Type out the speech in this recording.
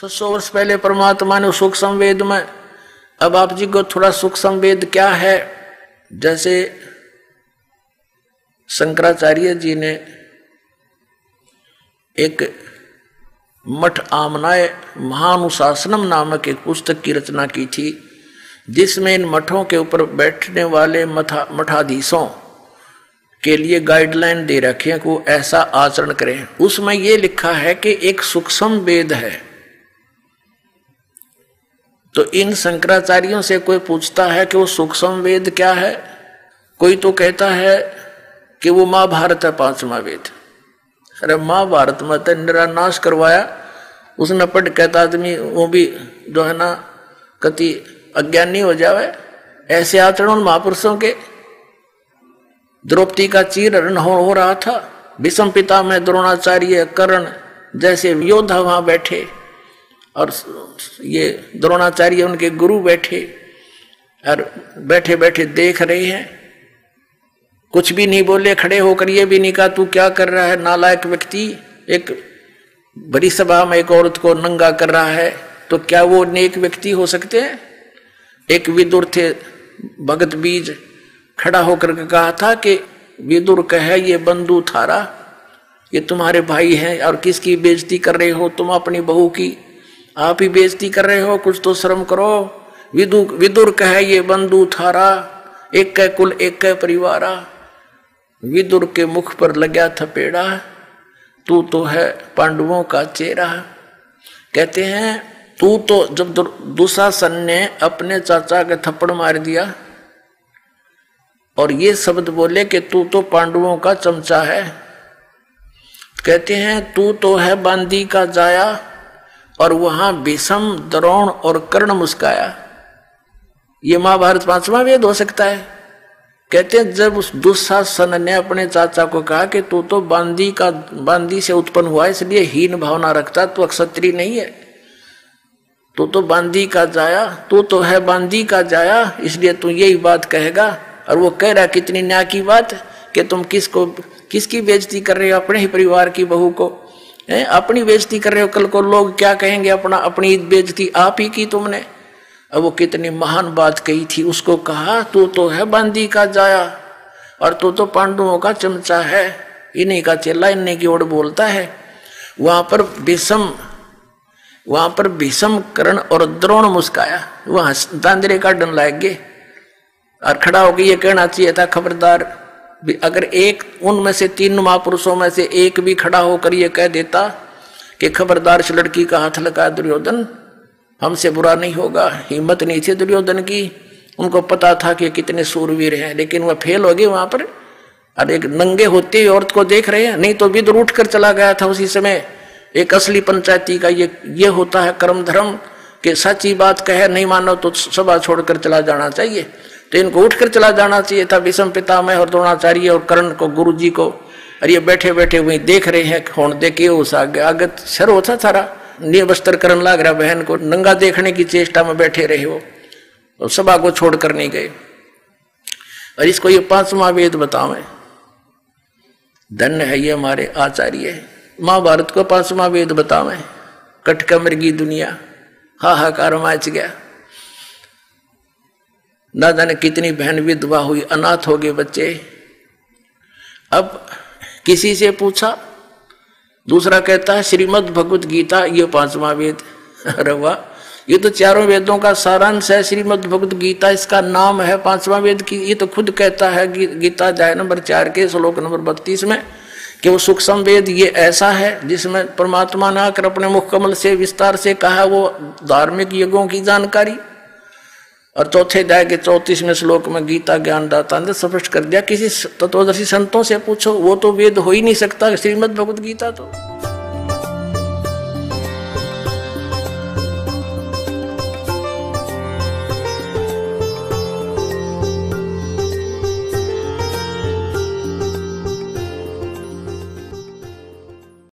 600 वर्ष पहले परमात्मा ने सूक्ष्म वेद में, अब आप जी को थोड़ा सूक्ष्म वेद क्या है, जैसे शंकराचार्य जी ने एक मठ आमनाय महानुशासनम नामक एक पुस्तक की रचना की थी, जिसमें इन मठों के ऊपर बैठने वाले मठाधीशों के लिए गाइडलाइन दे रखे हैं कि वो ऐसा आचरण करें। उसमें ये लिखा है कि एक सूक्ष्म वेद है। तो इन शंकराचार्यों से कोई पूछता है कि वो सूक्ष्म वेद क्या है, कोई तो कहता है कि वो महाभारत है 5वां वेद। अरे महाभारत में तो निरानाश करवाया, उसमें पढ़ कहता आदमी वो भी जो है ना कति अज्ञानी हो जावे। ऐसे आचरण उन महापुरुषों के। द्रौपदी का चीरहरण हो रहा था, भीष्म पितामह द्रोणाचार्य कर्ण जैसे योद्धा वहां बैठे और ये द्रोणाचार्य उनके गुरु बैठे और बैठे बैठे देख रहे हैं, कुछ भी नहीं बोले, खड़े होकर ये भी नहीं कहा तू क्या कर रहा है नालायक व्यक्ति। एक बड़ी सभा में एक औरत को नंगा कर रहा है, तो क्या वो नेक व्यक्ति हो सकते हैं? एक विदुर थे भगत बीज, खड़ा होकर के कहा था कि विदुर कहे ये बंधु थारा, ये तुम्हारे भाई हैं और किसकी बेइज्जती कर रहे हो तुम? अपनी बहू की आप ही बेइज्जती कर रहे हो, कुछ तो शर्म करो। विदुर कहे ये बंधु थारा, एक कै कुल एक कै परिवारा। विदुर के मुख पर लगा थपेड़ा, तू तो है पांडवों का चेहरा। कहते हैं तू तो, जब दुशासन ने अपने चाचा के थप्पड़ मार दिया और ये शब्द बोले कि तू तो पांडवों का चमचा है, कहते हैं तू तो है बांदी का जाया, और वहां भीष्म द्रोण और कर्ण मुस्काया। ये महाभारत 5वां वेद हो सकता है। कहते हैं जब उस दुशासन ने अपने चाचा को कहा कि तू तो बांदी से उत्पन्न हुआ इसलिए हीन भावना रखता, तू क्षत्रिय नहीं है, तू तो बांदी का जाया, तू तो है बांदी का जाया, इसलिए तू यही बात कहेगा। और वो कह रहा कितनी न्याय की बात कि तुम किसकी बेइज्जती कर रहे हो? अपने ही परिवार की बहू को अपनी बेइज्जती कर रहे हो। कल को लोग क्या कहेंगे? अपनी बेइज्जती आप ही की तुमने। अब वो कितनी महान बात कही थी। उसको कहा तू तो है बांदी का जाया और तू तो पांडवों का चमचा है, इन्हीं का चेला, इन्हीं की ओर बोलता है। वहां पर भीष्म कर्ण और द्रोण मुस्काया, वहां दांदरे काटने लग गए और खड़ा होकर ये कहना चाहिए था खबरदार, अगर एक उनमें से 3 महापुरुषों में से एक भी खड़ा होकर ये कह देता कि खबरदार इस लड़की का हाथ लगा दुर्योधन, हमसे बुरा नहीं होगा। हिम्मत नहीं थी दुर्योधन की, उनको पता था कि कितने सूरवीर हैं, लेकिन वह फेल हो गए वहां पर। और एक नंगे होते औरत को देख रहे हैं, नहीं तो विदुर उठ कर चला गया था उसी समय। एक असली पंचायती का ये होता है कर्म धर्म कि सच्ची बात कहे, नहीं मानो तो सभा छोड़कर चला जाना चाहिए। तो इनको उठकर चला जाना चाहिए था, भीष्म पितामह और द्रोणाचार्य और कर्ण को, गुरु जी को। और ये बैठे बैठे वही देख रहे हैं, होने दे के उस आगे शर होता सारा निवस्त्र करने लग रहा, बहन को नंगा देखने की चेष्टा में बैठे रहे हो, और सभा को छोड़कर नहीं गए। और इसको ये 5वां वेद बतावे, धन्य है ये हमारे आचार्य। महाभारत को 5वां वेद बतावे, कटका मृगी दुनिया हाहाकार मच गया। ना जाने कितनी बहन विधवा हुई, अनाथ हो गए बच्चे। अब किसी से पूछा, दूसरा कहता है श्रीमद् भगवत गीता ये 5वां वेद। अरे वाह, ये तो चारों वेदों का सारांश है। श्रीमद् भगवत गीता इसका नाम है 5वां वेद की। ये तो खुद कहता है गीता अध्याय नंबर 4 के श्लोक नंबर 32 में कि वो सूक्ष्म वेद ये ऐसा है जिसमें परमात्मा ने आकर अपने मुख कमल से विस्तार से कहा वो धार्मिक युगों की जानकारी। और चौथे अध्याय के 34वें श्लोक में गीता ज्ञानदाता ने स्पष्ट कर दिया, किसी तत्वदर्शी संतों से पूछो, वो तो वेद हो ही नहीं सकता श्रीमद् भगवत गीता तो।